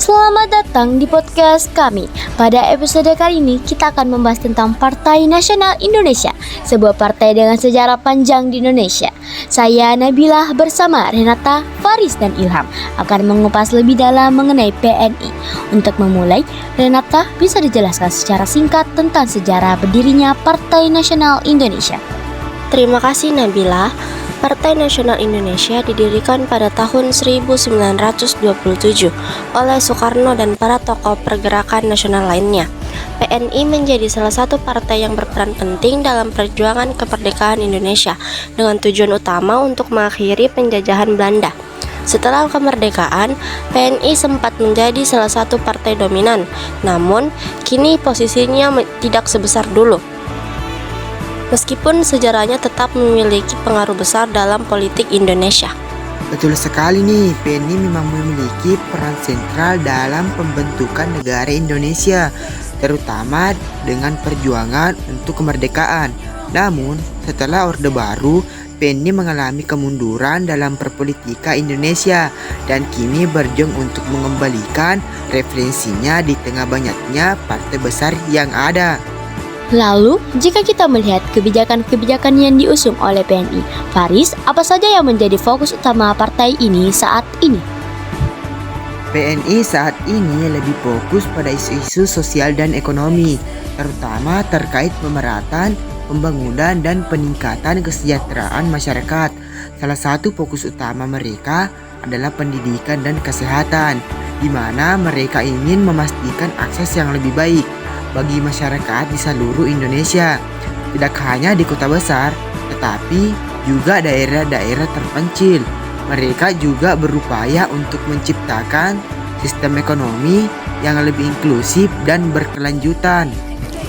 Selamat datang di podcast kami. Pada episode kali ini kita akan membahas tentang Partai Nasional Indonesia, sebuah partai dengan sejarah panjang di Indonesia. Saya Nabilah bersama Renata, Faris, dan Ilham akan mengupas lebih dalam mengenai PNI. Untuk memulai, Renata bisa dijelaskan secara singkat tentang sejarah berdirinya Partai Nasional Indonesia. Terima kasih Nabila. Partai Nasional Indonesia didirikan pada tahun 1927 oleh Soekarno dan para tokoh pergerakan nasional lainnya. PNI menjadi salah satu partai yang berperan penting dalam perjuangan kemerdekaan Indonesia dengan tujuan utama untuk mengakhiri penjajahan Belanda. Setelah kemerdekaan, PNI sempat menjadi salah satu partai dominan, namun kini posisinya tidak sebesar dulu. Meskipun sejarahnya tetap memiliki pengaruh besar dalam politik Indonesia. Betul sekali nih, PNI memang memiliki peran sentral dalam pembentukan negara Indonesia, terutama dengan perjuangan untuk kemerdekaan. Namun, setelah Orde Baru, PNI mengalami kemunduran dalam perpolitika Indonesia dan kini berjuang untuk mengembalikan referensinya di tengah banyaknya partai besar yang ada. Lalu, jika kita melihat kebijakan-kebijakan yang diusung oleh PNI, Faris, apa saja yang menjadi fokus utama partai ini saat ini? PNI saat ini lebih fokus pada isu-isu sosial dan ekonomi, terutama terkait pemerataan, pembangunan, dan peningkatan kesejahteraan masyarakat. Salah satu fokus utama mereka adalah pendidikan dan kesehatan, di mana mereka ingin memastikan akses yang lebih baik bagi masyarakat di seluruh Indonesia, tidak hanya di kota besar, tetapi juga daerah-daerah terpencil. Mereka juga berupaya untuk menciptakan sistem ekonomi yang lebih inklusif dan berkelanjutan.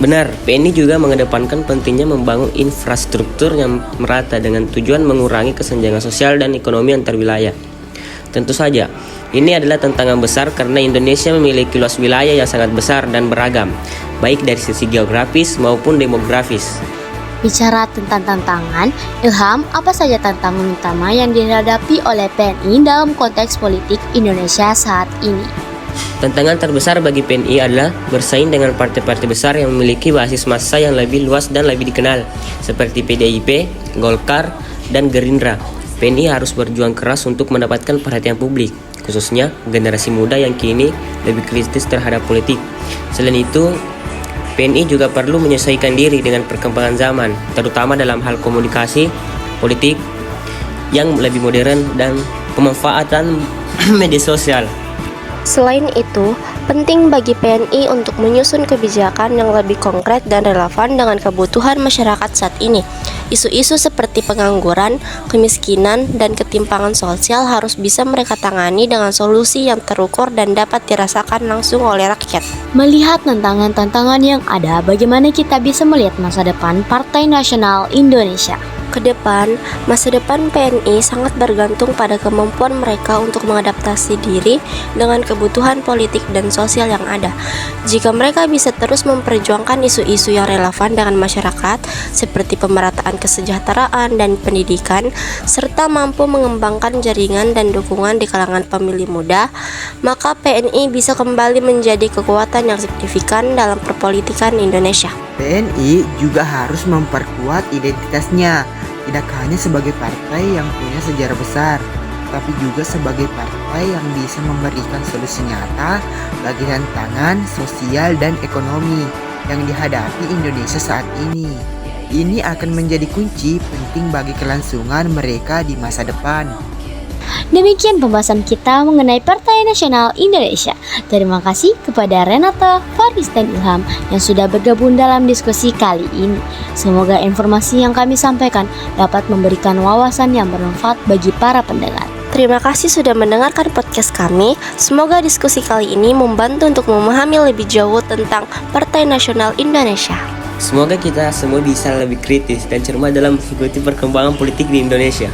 Benar, PNI juga mengedepankan pentingnya membangun infrastruktur yang merata dengan tujuan mengurangi kesenjangan sosial dan ekonomi antar wilayah. Tentu saja, ini adalah tantangan besar karena Indonesia memiliki luas wilayah yang sangat besar dan beragam, baik dari sisi geografis maupun demografis. Bicara tentang tantangan, Ilham, apa saja tantangan utama yang dihadapi oleh PNI dalam konteks politik Indonesia saat ini? Tantangan terbesar bagi PNI adalah bersaing dengan partai-partai besar yang memiliki basis massa yang lebih luas dan lebih dikenal, seperti PDIP, Golkar, dan Gerindra. PNI harus berjuang keras untuk mendapatkan perhatian publik, khususnya generasi muda yang kini lebih kritis terhadap politik. Selain itu, PNI juga perlu menyesuaikan diri dengan perkembangan zaman, terutama dalam hal komunikasi politik yang lebih modern dan pemanfaatan media sosial. Selain itu, penting bagi PNI untuk menyusun kebijakan yang lebih konkret dan relevan dengan kebutuhan masyarakat saat ini. Isu-isu seperti pengangguran, kemiskinan, dan ketimpangan sosial harus bisa mereka tangani dengan solusi yang terukur dan dapat dirasakan langsung oleh rakyat. Melihat tantangan-tantangan yang ada, bagaimana kita bisa melihat masa depan Partai Nasional Indonesia? Kedepan, masa depan PNI sangat bergantung pada kemampuan mereka untuk mengadaptasi diri dengan kebutuhan politik dan sosial yang ada. Jika mereka bisa terus memperjuangkan isu-isu yang relevan dengan masyarakat, seperti pemerataan kesejahteraan dan pendidikan, serta mampu mengembangkan jaringan dan dukungan di kalangan pemilih muda, maka PNI bisa kembali menjadi kekuatan yang signifikan dalam perpolitikan Indonesia. PNI juga harus memperkuat identitasnya, tidak hanya sebagai partai yang punya sejarah besar, tapi juga sebagai partai yang bisa memberikan solusi nyata bagi tantangan sosial dan ekonomi yang dihadapi Indonesia saat ini. Ini akan menjadi kunci penting bagi kelangsungan mereka di masa depan. Demikian pembahasan kita mengenai Partai Nasional Indonesia. Terima kasih kepada Renata, Faris, dan Ilham yang sudah bergabung dalam diskusi kali ini. Semoga informasi yang kami sampaikan dapat memberikan wawasan yang bermanfaat bagi para pendengar. Terima kasih sudah mendengarkan podcast kami. Semoga diskusi kali ini membantu untuk memahami lebih jauh tentang Partai Nasional Indonesia. Semoga kita semua bisa lebih kritis dan cermat dalam mengikuti perkembangan politik di Indonesia.